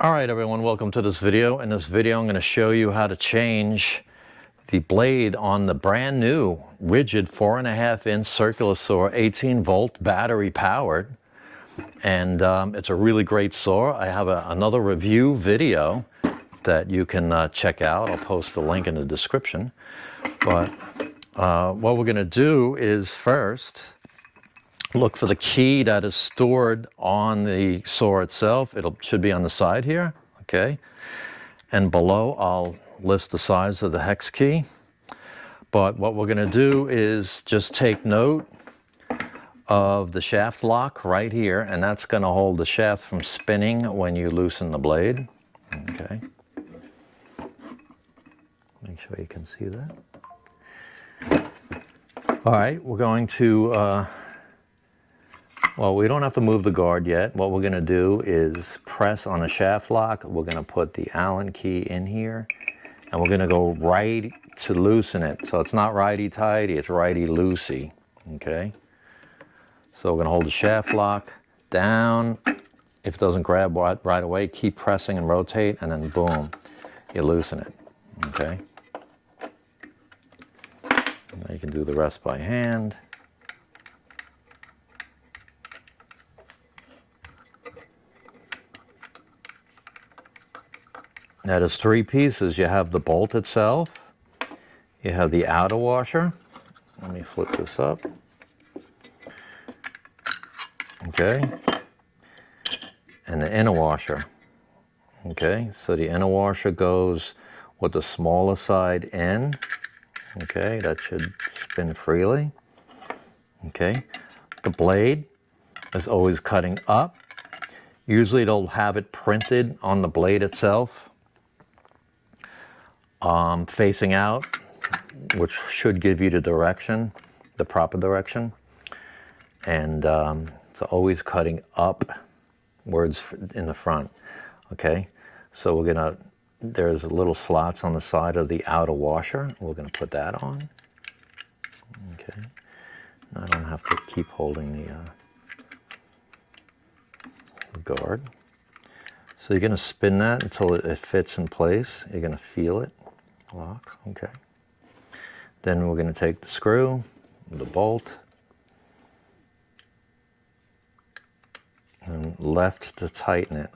Alright everyone, welcome to this video. In this video I'm going to show you how to change the blade on the brand new Ridgid 4.5 inch circular saw, 18 volt battery powered. And it's a really great saw. I have another review video that you can check out. I'll post the link in the description. But what we're going to do is first look for the key that is stored on the saw itself. It should be on the side here, okay? And below I'll list the size of the hex key. But what we're gonna do is just take note of the shaft lock right here, and that's gonna hold the shaft from spinning when you loosen the blade, okay? Make sure you can see that. All right, we're going to, well, we don't have to move the guard yet. What we're going to do is press on a shaft lock. We're going to put the Allen key in here, and we're going to go right to loosen it. So it's not righty-tighty, it's righty-loosey, okay? So we're going to hold the shaft lock down. If it doesn't grab right away, keep pressing and rotate, and then boom, you loosen it, okay? Now you can do the rest by hand. Now there's three pieces. You have the bolt itself, you have the outer washer. Let me flip this up. Okay. And the inner washer. Okay, so the inner washer goes with the smaller side in. Okay, that should spin freely. Okay, the blade is always cutting up. Usually they'll have it printed on the blade itself. Facing out, which should give you the direction, the proper direction. And it's always cutting upwards in the front, okay? So we're gonna, there's little slots on the side of the outer washer. We're gonna put that on, okay? I don't have to keep holding the guard. So you're gonna spin that until it fits in place. You're gonna feel it. Lock, okay. Then we're going to take the screw, the bolt, and left to tighten it,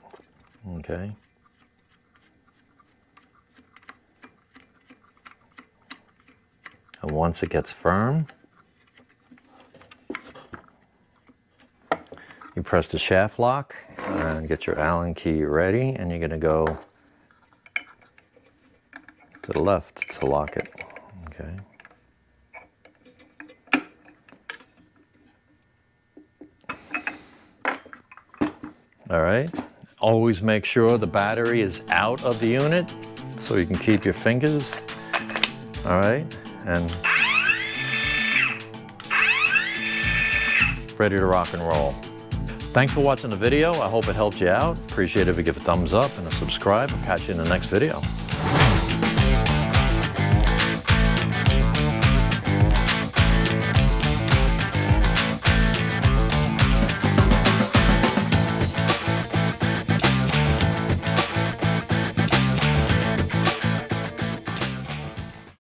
okay. And once it gets firm, you press the shaft lock and get your Allen key ready, and you're going to go to the left to lock it, okay. All right, always make sure the battery is out of the unit so you can keep your fingers, all right, and ready to rock and roll. Thanks for watching the video. I hope it helped you out. Appreciate it if you give a thumbs up and a subscribe. I'll catch you in the next video.